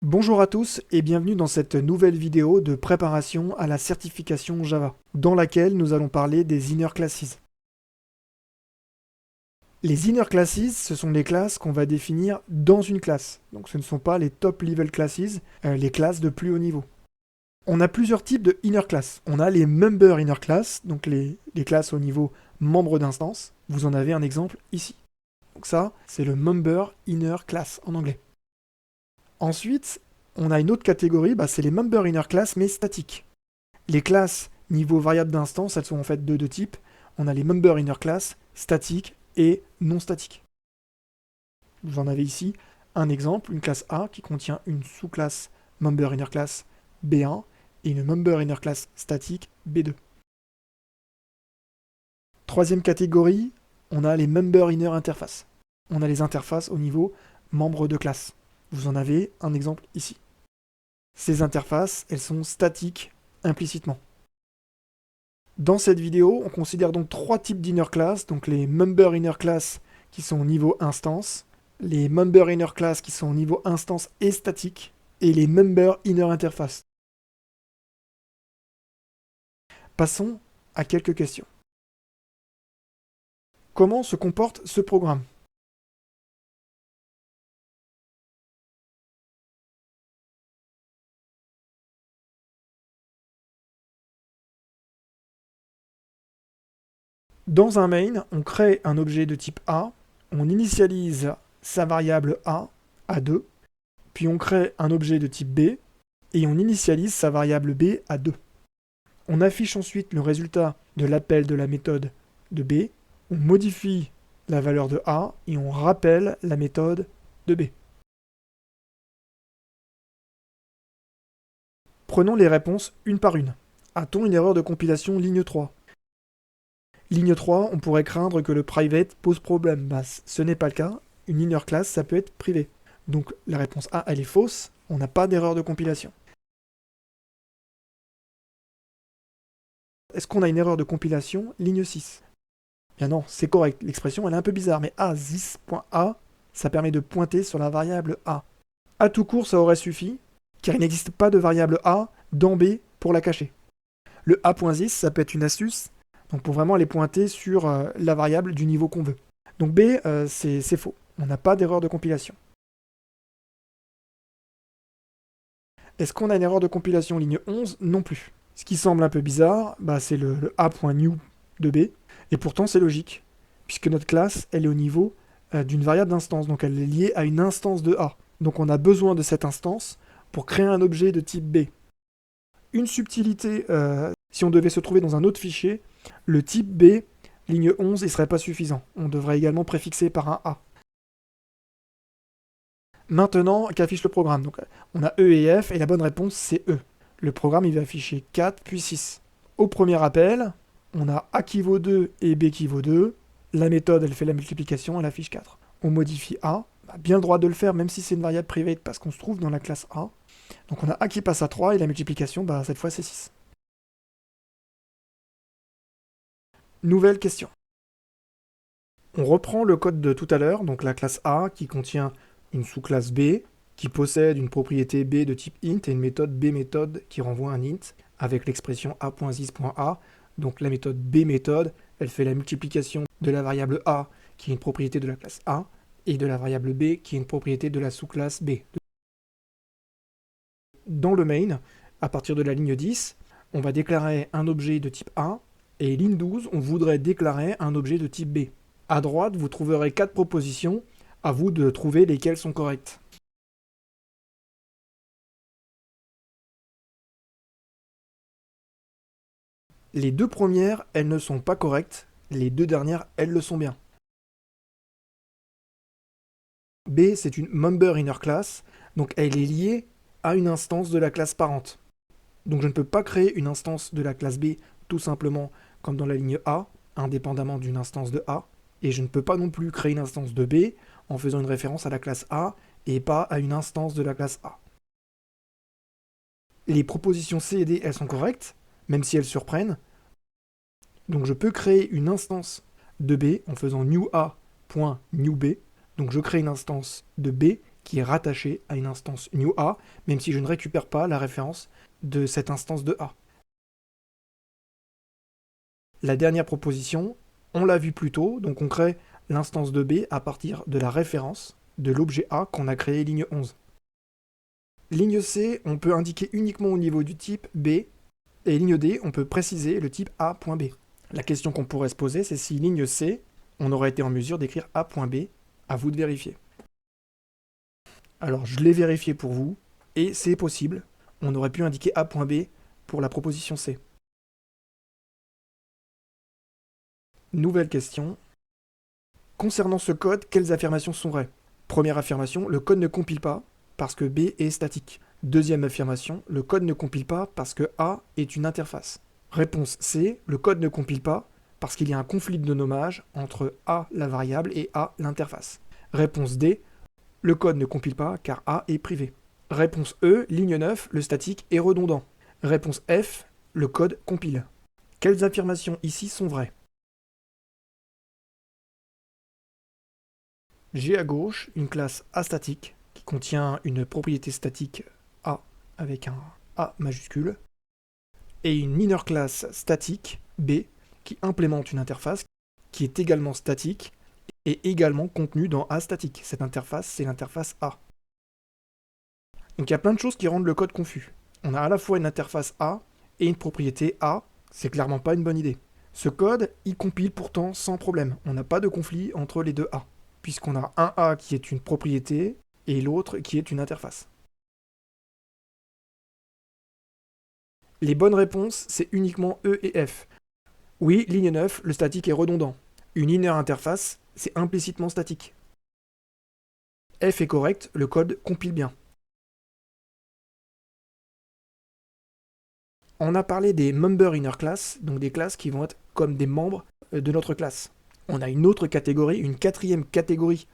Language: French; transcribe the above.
Bonjour à tous et bienvenue dans cette nouvelle vidéo de préparation à la certification Java, dans laquelle nous allons parler des inner classes. Les inner classes, ce sont les classes qu'on va définir dans une classe. Donc ce ne sont pas les top level classes, les classes de plus haut niveau. On a plusieurs types de inner class. On a les member inner class, donc les classes au niveau membre d'instance. Vous en avez un exemple ici. Donc ça, c'est le member inner class en anglais. Ensuite, on a une autre catégorie, c'est les member inner class mais statiques. Les classes niveau variable d'instance, elles sont en fait de deux types. On a les member inner class statiques et non statiques. Vous en avez ici un exemple, une classe A qui contient une sous-classe member inner class B1 et une member inner class statique B2. Troisième catégorie, on a les member inner interface. On a les interfaces au niveau membre de classe. Vous en avez un exemple ici. Ces interfaces, elles sont statiques implicitement. Dans cette vidéo, on considère donc trois types d'inner class, donc les member inner class qui sont au niveau instance, les member inner class qui sont au niveau instance et statique, et les member inner interface. Passons à quelques questions. Comment se comporte ce programme ? Dans un main, on crée un objet de type A, on initialise sa variable A à 2, puis on crée un objet de type B, et on initialise sa variable B à 2. On affiche ensuite le résultat de l'appel de la méthode de B, on modifie la valeur de A et on rappelle la méthode de B. Prenons les réponses une par une. A-t-on une erreur de compilation ligne 3 ? Ligne 3, on pourrait craindre que le private pose problème. Ce n'est pas le cas. Une inner class, ça peut être privé. Donc la réponse A, elle est fausse. On n'a pas d'erreur de compilation. Est-ce qu'on a une erreur de compilation ligne 6 ? Bien non, c'est correct. L'expression, elle est un peu bizarre, mais A, ça permet de pointer sur la variable A. A tout court, ça aurait suffi, car il n'existe pas de variable A dans B pour la cacher. Le A.zis, ça peut être une astuce, donc pour vraiment aller pointer sur la variable du niveau qu'on veut. Donc B, c'est faux. On n'a pas d'erreur de compilation. Est-ce qu'on a une erreur de compilation ligne 11 ? Non plus. Ce qui semble un peu bizarre, c'est le A.new de B, et pourtant c'est logique, puisque notre classe, elle est au niveau d'une variable d'instance, donc elle est liée à une instance de A. Donc on a besoin de cette instance pour créer un objet de type B. Une subtilité, si on devait se trouver dans un autre fichier, le type B, ligne 11, il ne serait pas suffisant. On devrait également préfixer par un A. Maintenant, qu'affiche le programme ? Donc, on a E et F, et la bonne réponse, c'est E. Le programme, il va afficher 4 puis 6. Au premier appel, on a A qui vaut 2 et B qui vaut 2. La méthode, elle fait la multiplication, elle affiche 4. On modifie A. On a bien le droit de le faire, même si c'est une variable private, parce qu'on se trouve dans la classe A. Donc on a A qui passe à 3, et la multiplication, cette fois, c'est 6. Nouvelle question. On reprend le code de tout à l'heure, donc la classe A qui contient une sous-classe B, qui possède une propriété B de type int et une méthode bMethod qui renvoie un int avec l'expression a.sys.a. Donc la méthode bMethod, elle fait la multiplication de la variable A qui est une propriété de la classe A et de la variable B qui est une propriété de la sous-classe B. Dans le main, à partir de la ligne 10, on va déclarer un objet de type A et ligne 12, on voudrait déclarer un objet de type B. À droite, vous trouverez 4 propositions, à vous de trouver lesquelles sont correctes. Les deux premières, elles ne sont pas correctes, les deux dernières, elles le sont bien. B, c'est une member inner class, donc elle est liée à une instance de la classe parente. Donc je ne peux pas créer une instance de la classe B tout simplement comme dans la ligne A, indépendamment d'une instance de A, et je ne peux pas non plus créer une instance de B en faisant une référence à la classe A et pas à une instance de la classe A. Les propositions C et D, elles sont correctes, même si elles surprennent. Donc je peux créer une instance de B en faisant newA.newB. Donc je crée une instance de B qui est rattachée à une instance new A, même si je ne récupère pas la référence de cette instance de A. La dernière proposition, on l'a vu plus tôt, donc on crée l'instance de B à partir de la référence de l'objet A qu'on a créé ligne 11. Ligne C, on peut indiquer uniquement au niveau du type B, et ligne D, on peut préciser le type A.B. La question qu'on pourrait se poser, c'est si ligne C, on aurait été en mesure d'écrire A.B, à vous de vérifier. Alors je l'ai vérifié pour vous, et c'est possible, on aurait pu indiquer A.B pour la proposition C. Nouvelle question. Concernant ce code, quelles affirmations sont vraies? Première affirmation, le code ne compile pas parce que B est statique. Deuxième affirmation, le code ne compile pas parce que A est une interface. Réponse C, le code ne compile pas parce qu'il y a un conflit de nommage entre A, la variable, et A, l'interface. Réponse D, le code ne compile pas car A est privé. Réponse E, ligne 9, le statique est redondant. Réponse F, le code compile. Quelles affirmations ici sont vraies? J'ai à gauche une classe A statique qui contient une propriété statique A avec un A majuscule et une inner class statique B qui implémente une interface qui est également statique et également contenue dans A statique. Cette interface, c'est l'interface A. Donc il y a plein de choses qui rendent le code confus. On a à la fois une interface A et une propriété A, c'est clairement pas une bonne idée. Ce code, il compile pourtant sans problème. On n'a pas de conflit entre les deux A, puisqu'on a un A qui est une propriété et l'autre qui est une interface. Les bonnes réponses, c'est uniquement E et F. Oui, ligne 9, le statique est redondant. Une inner interface, c'est implicitement statique. F est correct, le code compile bien. On a parlé des member inner class, donc des classes qui vont être comme des membres de notre classe. On a une autre catégorie, une quatrième catégorie